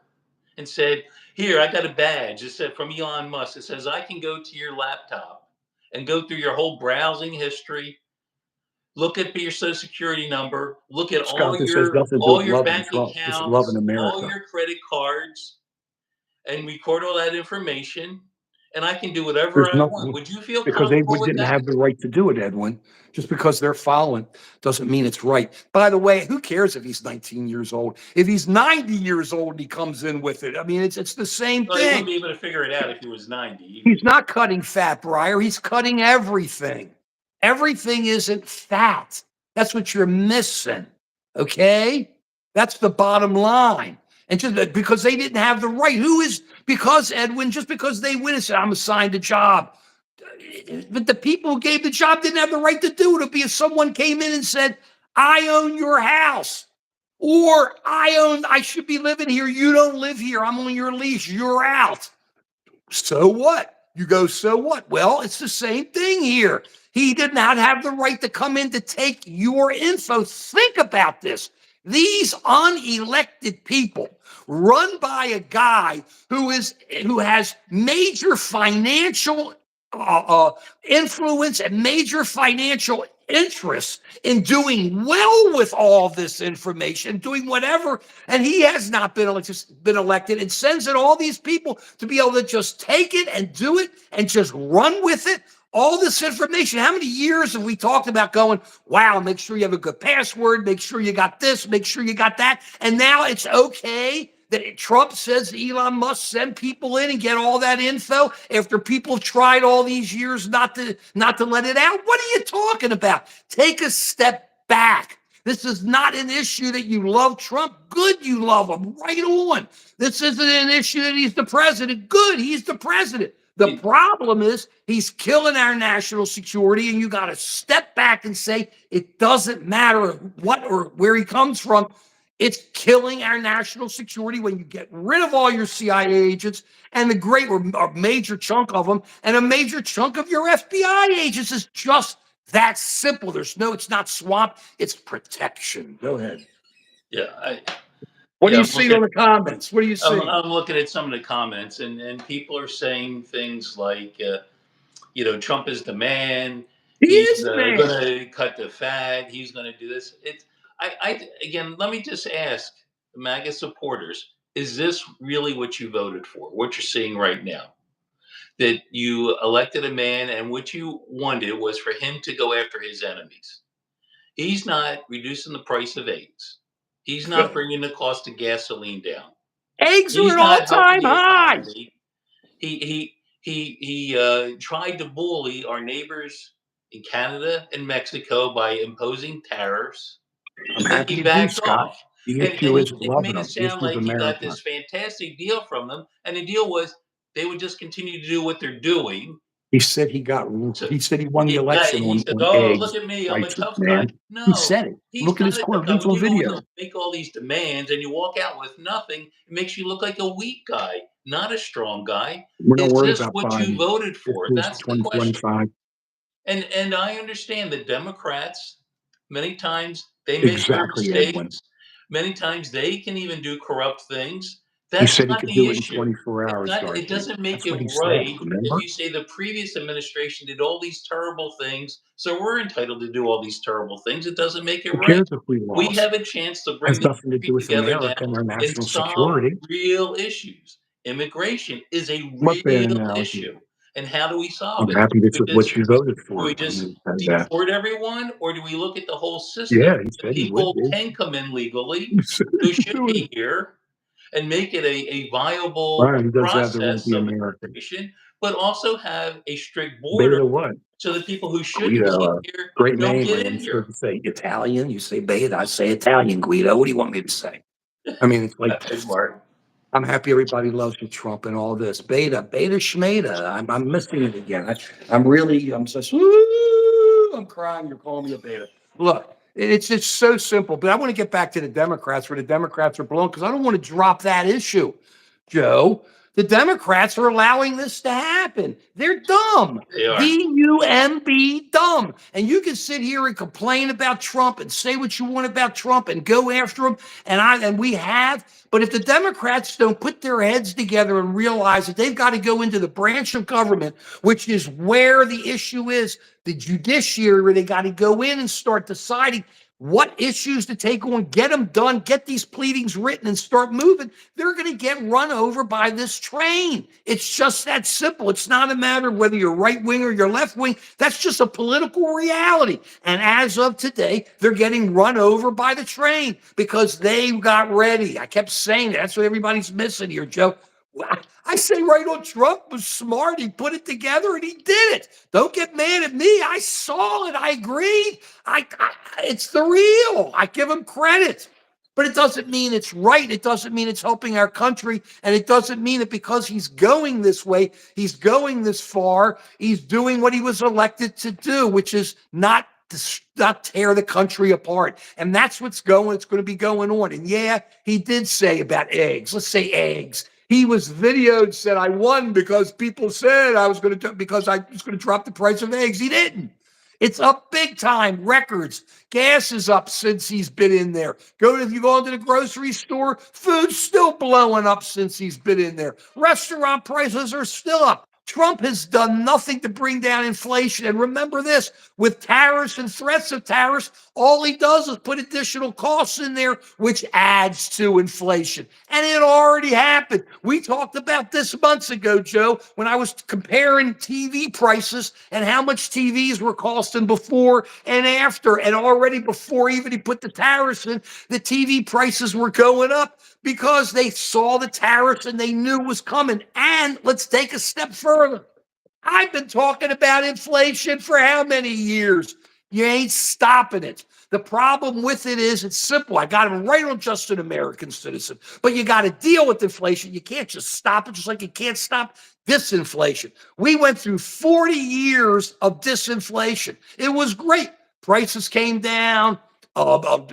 and said, "Here, I got a badge. It said from Elon Musk. It says I can go to your laptop and go through your whole browsing history, look at your social security number, look at Scott, this has nothing to do with all your loving bank Trump. This is loving accounts, all America. your credit cards, and record all that information, and I can do whatever There's I want." nothing Would you feel because they comfortable with didn't that? have the right to do it, Edwin. Just because they're following doesn't mean it's right. By the way, who cares if he's 19 years old? If he's 90 years old and he comes in with it, I mean, it's the same Well, he wouldn't thing. be able to figure it out if he was 90. He's not cutting fat, Breyer. He's cutting everything. Everything isn't fat. That's what you're missing. Okay? That's the bottom line. And just because they didn't have the right, because Edwin, just because they win and said, I'm assigned a job. But the people who gave the job didn't have the right to do it. It'd be if someone came in and said, I own your house. Or I should be living here. You don't live here. I'm on your lease. You're out. So what? You go, so what? Well, it's the same thing here. He did not have the right to come in to take your info. Think about this. These unelected people run by a guy who has major financial influence and major financial interests in doing well with all this information, doing whatever, and he has not been elected, and sends in all these people to be able to just take it and do it and just run with it. All this information. How many years have we talked about going, wow, make sure you have a good password, make sure you got this, make sure you got that. And now it's okay that Trump says Elon Musk send people in and get all that info after people have tried all these years not to let it out. What are you talking about? Take a step back. This is not an issue that you love Trump. Good, you love him. Right on. This isn't an issue that he's the president. Good, he's the president. The problem is he's killing our national security, and you got to step back and say it doesn't matter what or where he comes from. It's killing our national security when you get rid of all your CIA agents and a major chunk of them, and a major chunk of your FBI agents. Is just that simple. It's not swamp. It's protection. Go ahead. Yeah, What do yeah, you see on the comments? What do you see? I'm looking at some of the comments, and people are saying things like, Trump is the man. He He's is the man. going to cut the fat. He's going to do this. Again, let me just ask the MAGA supporters: is this really what you voted for? What you're seeing right now? That you elected a man, and what you wanted was for him to go after his enemies. He's not reducing the price of eggs. He's not bringing the cost of gasoline down. Eggs are He's at not helping all-time the highs. economy. He tried to bully our neighbors in Canada and Mexico by imposing tariffs, I'm and then happy he to do, backed Scott. off. The And issue he is loving made it them. The sound issue is like he got America. this fantastic deal from them, and the deal was they would just continue to do what they're doing. He said he So won the election he said, on "Oh, eggs look at me, I'm a prices, tough guy." man. He No, said it. he's Look at not his a tough quote. guy. It's When on you go in video. and make all these demands and you walk out with nothing, it makes you look like a weak guy, not a strong guy. We're not Is worried this about what you Biden. voted This for? is That's the question. 2025. And I understand that Democrats, many times they make their Exactly, Edwin. mistakes. Many times they can even do corrupt things. He That's said he not could the do it in issue. 24 hours, It Darcy. doesn't make That's it what he said, right if remember? you say the previous administration did all these terrible things, so we're entitled to do all these terrible things. It doesn't make it Who right. cares if we We lost? have a chance to bring Has the nothing to country do with together now America and our and national solve security. real issues. immigration is a What bad real analogy? issue. And how do we solve I'm it? happy this Do is we what just you voted do we for. just And, deport everyone, or do we look at the whole system? yeah, he The said he would people be. can come in legally He said he who should would do it. be here and make it a viable Right, he does have the right to process be of American. immigration, but also have a strict border Beta what? so that people who should Guido, be in here great don't name. get What am in I supposed here. to say? Italian? You say beta, I say Italian, Guido. What do you want me to say? I mean, it's like That's smart. I'm happy everybody loves you, Trump, and all this. Beta schmeta. I'm missing it again. I'm just, woo, I'm crying. You're calling me a beta. Look, it's just so simple. But I want to get back to the Democrats, where the Democrats are blown, because I don't want to drop that issue, Joe. The Democrats are allowing this to happen. They're dumb. They are. D-U-M-B, dumb. And you can sit here and complain about Trump and say what you want about Trump and go after him. And we have. But if the Democrats don't put their heads together and realize that they've got to go into the branch of government, which is where the issue is, the judiciary, where they got to go in and start deciding what issues to take on, get them done, get these pleadings written and start moving, they're going to get run over by this train. It's just that simple. It's not a matter of whether you're right wing or you're left wing. That's just a political reality. And as of today, they're getting run over by the train because they got ready. I kept saying that. That's what everybody's missing here, Joe. I say right on, Trump was smart. He put it together and he did it. Don't get mad at me. I saw it. I agree. It's the real. I give him credit. But it doesn't mean it's right. It doesn't mean it's helping our country. And it doesn't mean that because he's going this way, he's going this far, he's doing what he was elected to do, which is not tear the country apart. And that's it's going to be going on. And yeah, he did say about eggs. Let's say eggs. He was videoed, said I won because people said I was going to drop the price of eggs. He didn't. It's up big time, records. Gas is up since he's been in there. If you go into the grocery store, food's still blowing up since he's been in there. Restaurant prices are still up. Trump has done nothing to bring down inflation. And remember this, with tariffs and threats of tariffs, all he does is put additional costs in there, which adds to inflation. And it already happened. We talked about this months ago, Joe, when I was comparing TV prices and how much TVs were costing before and after. And already before even he put the tariffs in, the TV prices were going up because they saw the tariffs and they knew it was coming. And let's take a step further. I've been talking about inflation for how many years? You ain't stopping it. The problem with it is it's simple. I got him right on just an American citizen. But you got to deal with inflation. You can't just stop it, just like you can't stop disinflation. We went through 40 years of disinflation. It was great. Prices came down.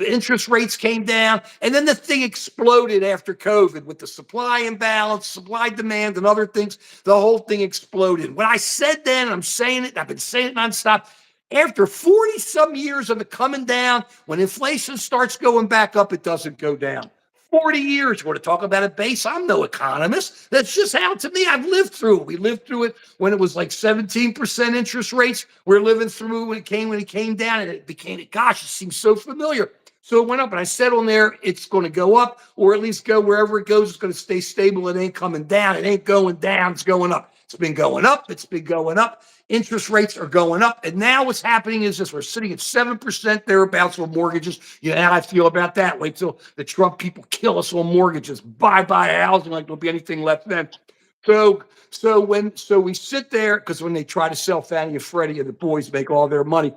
Interest rates came down, and then the thing exploded after COVID with the supply imbalance, supply demand, and other things. The whole thing exploded. What I said then, I'm saying it, I've been saying it nonstop. After 40 some years of it coming down, when inflation starts going back up, it doesn't go down. 40 years. We're going to talk about a base. I'm no economist. That's just how, to me, I've lived through it. We lived through it when it was like 17% interest rates. We're living through when it came down, and it became, gosh, it seems so familiar. So it went up, and I said on there, it's going to go up, or at least go wherever it goes. It's going to stay stable. It ain't coming down. It ain't going down. It's going up. It's been going up. It's been going up. Interest rates are going up. And now what's happening is this. We're sitting at 7% thereabouts on mortgages. You know how I feel about that. Wait till the Trump people kill us on mortgages. Bye-bye housing like there'll be anything left then. So we sit there, because when they try to sell Fannie and Freddie and the boys make all their money.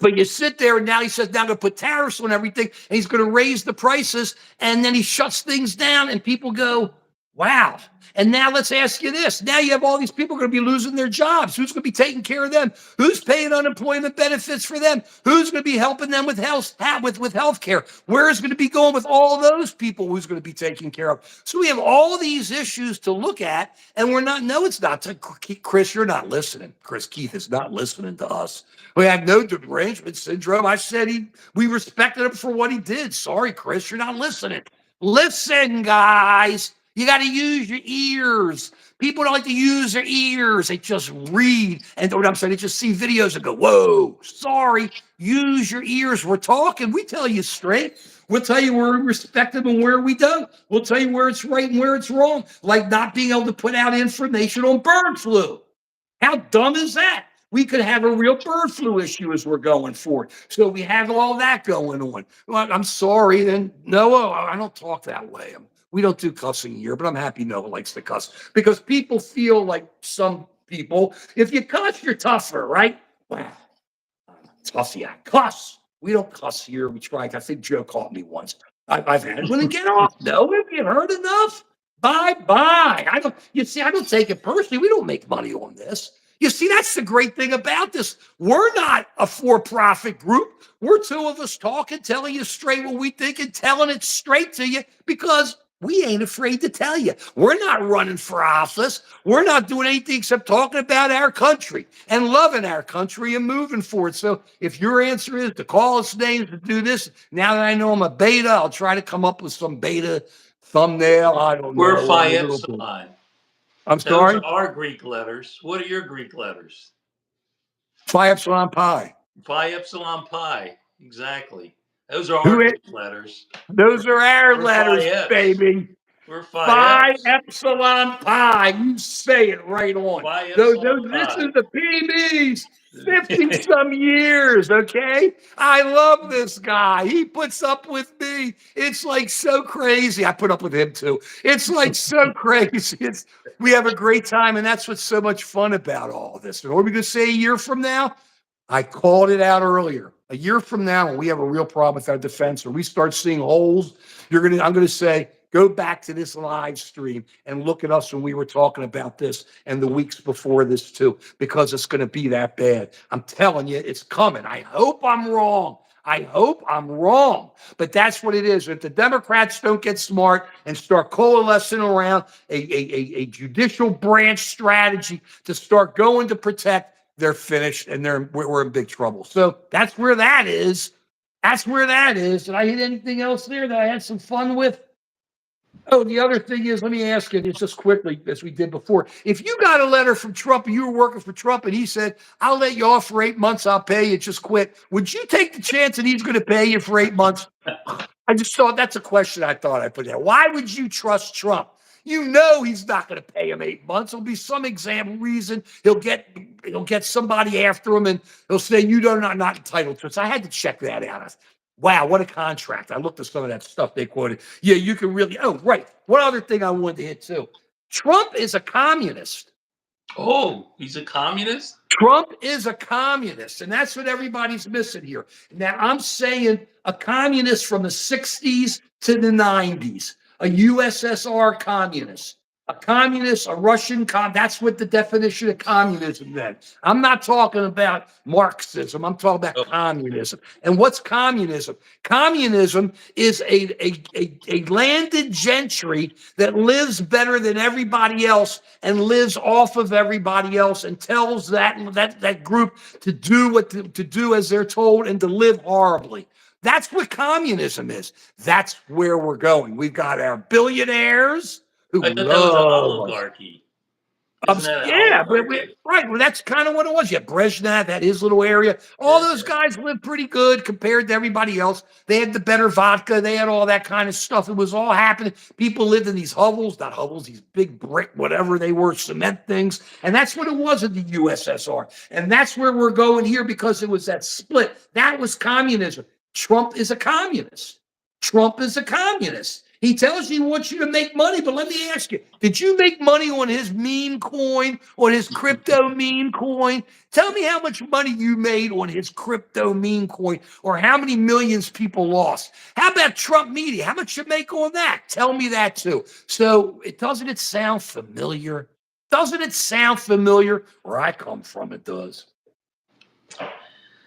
But you sit there, and now he says, now I'm going to put tariffs on everything, and he's going to raise the prices, and then he shuts things down, and people go, wow. And now let's ask you this. Now you have all these people going to be losing their jobs. Who's going to be taking care of them? Who's paying unemployment benefits for them? Who's going to be helping them with health care? Where is going to be going with all those people who's going to be taken care of? So we have all these issues to look at, and it's not. Chris, you're not listening. Chris Keith is not listening to us. We have no derangement syndrome. I said we respected him for what he did. Sorry, Chris, you're not listening. Listen, guys. You got to use your ears. People don't like to use their ears. They just read. And what I'm saying, they just see videos and go, whoa, sorry. Use your ears. We're talking. We tell you straight. We'll tell you where we respect them and where we don't. We'll tell you where it's right and where it's wrong, like not being able to put out information on bird flu. How dumb is that? We could have a real bird flu issue as we're going forward. So we have all that going on. Well, I'm sorry, then Noah, I don't talk that way. We don't do cussing here, but I'm happy Noah likes to cuss because people feel like some people, if you cuss, you're tougher, right? Wow, tough, yeah, cuss. We don't cuss here. We try. I think Joe caught me once. I've had one and get off. No, have you heard enough? Bye bye. I don't. You see, I don't take it personally. We don't make money on this. You see, that's the great thing about this. We're not a for-profit group. We're two of us talking, telling you straight what we think and telling it straight to you because we ain't afraid to tell you. We're not running for office. We're not doing anything except talking about our country and loving our country and moving forward. So if your answer is to call us names, to do this, now that I know I'm a beta, I'll try to come up with some beta thumbnail. I don't know. We're Phi Epsilon. I'm sorry? Those are Greek letters. What are your Greek letters? Phi Epsilon Pi. Phi Epsilon Pi. Exactly. Those are our Greek letters. Those are our We're letters, Phi Eps. baby. We're Phi Phi Eps. Epsilon Pi. You say it right on. Phi Epsilon This Pi. is the PBs. 50 some years, okay? I love this guy. He puts up with me. It's like so crazy. I put up with him too. It's like so crazy. We have a great time, and that's what's so much fun about all of this. And what are we going to say a year from now? I called it out earlier. A year from now, when we have a real problem with our defense, or we start seeing holes, I'm going to say, go back to this live stream and look at us when we were talking about this and the weeks before this too, because it's going to be that bad. I'm telling you, it's coming. I hope I'm wrong. I hope I'm wrong, but that's what it is. If the Democrats don't get smart and start coalescing around a judicial branch strategy to start going to protect, they're finished and we're in big trouble. So that's where that is. That's where that is. Did I hit anything else there that I had some fun with? Oh, the other thing is, let me ask you this just quickly, as we did before. If you got a letter from Trump and you were working for Trump and he said, I'll let you off for 8 months, I'll pay you, just quit. Would you take the chance that he's going to pay you for 8 months? I just thought that's a question I thought I'd put there. Why would you trust Trump? You know he's not going to pay him 8 months. There'll be some reason he'll get somebody after him and he'll say you are not entitled to it. So I had to check that out. Wow, what a contract. I looked at some of that stuff they quoted. Yeah, you can really. Oh, right. One other thing I wanted to hit too. Trump is a communist. Oh, he's a communist? Trump is a communist, and that's what everybody's missing here. Now, I'm saying a communist from the 60s to the 90s, a USSR communist. A communist, a Russian that's what the definition of communism meant. I'm not talking about Marxism. I'm talking about communism. And what's communism? Communism is a landed gentry that lives better than everybody else and lives off of everybody else and tells that group to do what to do as they're told and to live horribly. That's what communism is. That's where we're going. We've got our billionaires who I thought that was an oligarchy. Yeah, right. Well, that's kind of what it was. Yeah, Brezhnev had his little area. All those guys lived pretty good compared to everybody else. They had the better vodka. They had all that kind of stuff. It was all happening. People lived in these not hovels, these big brick, whatever they were, cement things. And that's what it was in the USSR. And that's where we're going here because it was that split. That was communism. Trump is a communist. Trump is a communist. He tells you he wants you to make money, but let me ask you, did you make money on his meme coin, on his crypto meme coin? Tell me how much money you made on his crypto meme coin or how many millions people lost. How about Trump Media? How much you make on that? Tell me that too. So doesn't it sound familiar? Doesn't it sound familiar? Where I come from, it does.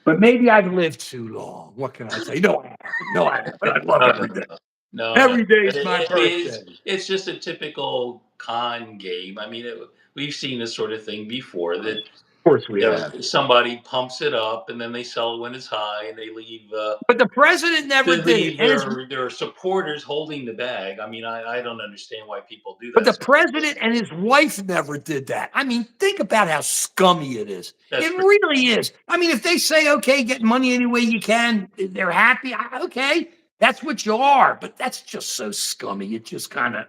But maybe I've lived too long. What can I say? No, I haven't. I love every day. No, every day is my birthday. It's just a typical con game. I mean, we've seen this sort of thing before. That of course we have. Somebody pumps it up and then they sell it when it's high, and they leave. But the president never did. Their supporters holding the bag. I mean, I don't understand why people do that. But the president and his wife never did that. I mean, think about how scummy it is. It really is. I mean, if they say, okay, get money any way you can, they're happy. Okay. That's what you are. But that's just so scummy. It just kind of,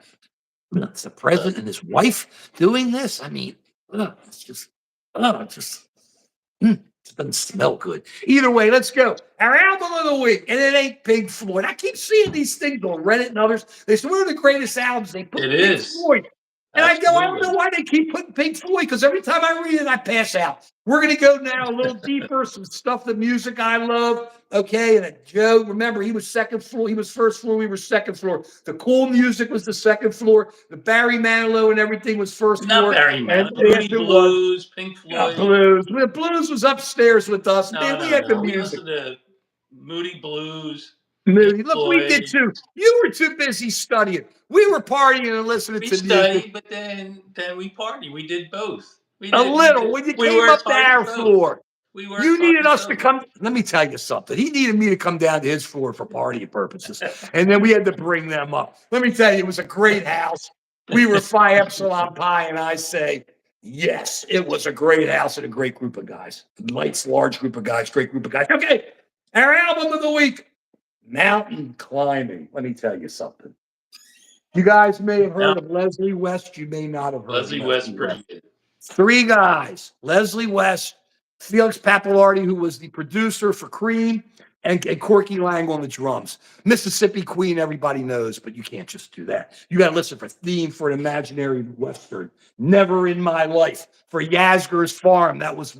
it's the president and his wife doing this. I mean, it's just, just. It doesn't smell good. Either way, let's go. Our album of the week, and it ain't Pink Floyd. I keep seeing these things on Reddit and others. They say, what are the greatest albums? They put It Pink is. Floyd. And I go, I don't know Absolutely. why they keep putting Pink Floyd, because every time I read it, I pass out. We're going to go now a little deeper, some stuff, the music I love. Okay, and Joe, remember, he was second floor. He was first floor. We were second floor. The cool music was the second floor. The Barry Manilow and everything was first Not floor. Barry And Manilow. yes, Moody it was. Blues, Pink Floyd. Blues. The blues was upstairs with us. No, Man, we no, had the no. We music. listened to Moody Blues, Pink Moody. Look, we did Floyd. too. You were too busy studying. We were partying and listening We to music. studied, but then we partied. We did both. We A did. little. When you We came worked up to hard our at both. floor, We worked you hard needed at us to both. come. Let me tell you something. He needed me to come down to his floor for partying purposes. And then we had to bring them up. Let me tell you, it was a great house. We were Phi Epsilon Pi, and I say, yes, it was a great house and a great group of guys. Nice, large group of guys, great group of guys. Okay, our album of the week, Mountain Climbing. Let me tell you something. You guys may have heard of Leslie West. You may not have heard Leslie of West, Leslie West. pretty good. Three guys, Leslie West, Felix Pappalardi, who was the producer for Cream, and Corky Lang on the drums. Mississippi Queen, everybody knows, but you can't just do that. You got to listen for Theme for an Imaginary Western. Never in My Life. For Yasgur's Farm, that was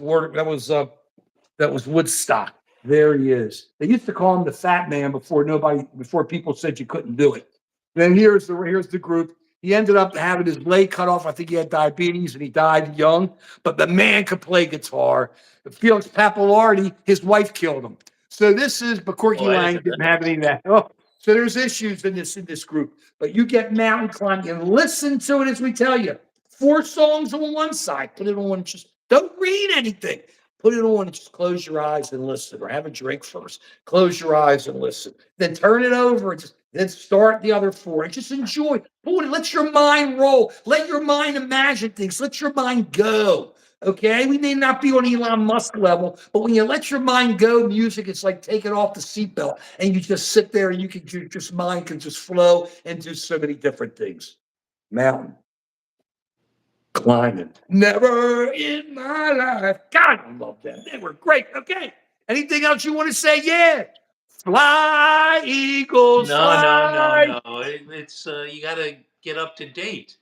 Woodstock. There he is. They used to call him the Fat Man before people said you couldn't do it. Then here's the group. He ended up having his leg cut off. I think he had diabetes and he died young. But the man could play guitar. Felix Pappalardi, his wife killed him. But Corky Lang didn't have any of that. Oh, so there's issues in this group. But you get Mountain Climbing and listen to it as we tell you. 4 songs on one side. Put it on. Just don't read anything. Put it on and just close your eyes and listen, or have a drink first. Close your eyes and listen. Then turn it over and then start the other 4 and just enjoy. Let your mind roll. Let your mind imagine things. Let your mind go. Okay, we may not be on Elon Musk level, but when you let your mind go, music, it's like taking off the seatbelt, and you just sit there, and your mind can just flow and do so many different things. Mountain Climbing. Never in my life. God, I love them. They were great. Okay. Anything else you want to say? Yeah. Fly, Eagles, fly. No. It's you got to get up to date.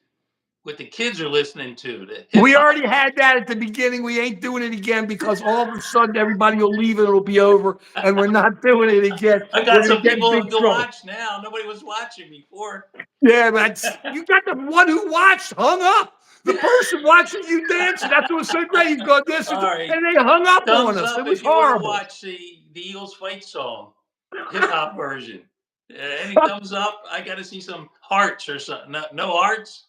What the kids are listening to. The hip-hop. We already had that at the beginning. We ain't doing it again because all of a sudden everybody will leave and it'll be over, and we're not doing it again. I got some people to watch now. Nobody was watching before. Yeah, but you got the one who watched hung up. The person watching you dancing, that's what was so great. He's going this, and they hung up on us. It was if you want horrible. to watch the Eagles fight song, hip hop version. Any thumbs up? I got to see some hearts or something. No hearts?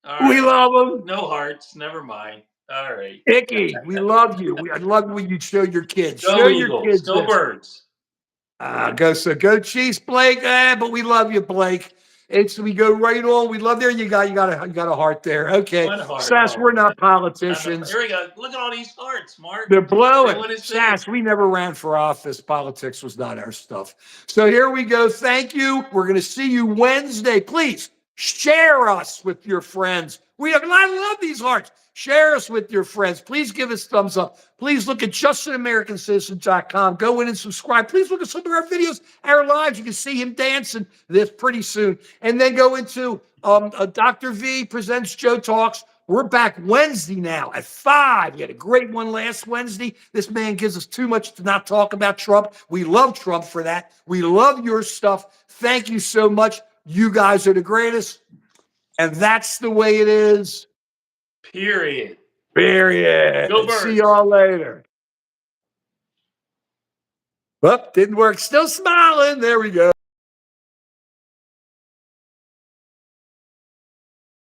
Right. We love them. No hearts. Never mind. All right. Icky, we love you. I love when you show your kids. Go show Eagles. Your kids. Go this. Birds. Go Chiefs, Blake. But we love you, Blake. We go right on. We love there. You got a heart there. Okay. Sass, we're not politicians. Here we go. Look at all these hearts, Mark. They're blowing. Sass, we never ran for office. Politics was not our stuff. So here we go. Thank you. We're going to see you Wednesday. Please share us with your friends. I love these hearts. Share us with your friends. Please give us thumbs up. Please look at justinAmericanCitizen.com. Go in and subscribe. Please look at some of our videos, our lives. You can see him dancing this pretty soon. And then go into Dr. V Presents Joe Talks. We're back Wednesday now at 5. We had a great one last Wednesday. This man gives us too much to not talk about Trump. We love Trump for that. We love your stuff. Thank you so much. You guys are the greatest. And that's the way it is. Period. Go Birds. See y'all later. Well, didn't work. Still smiling. There we go.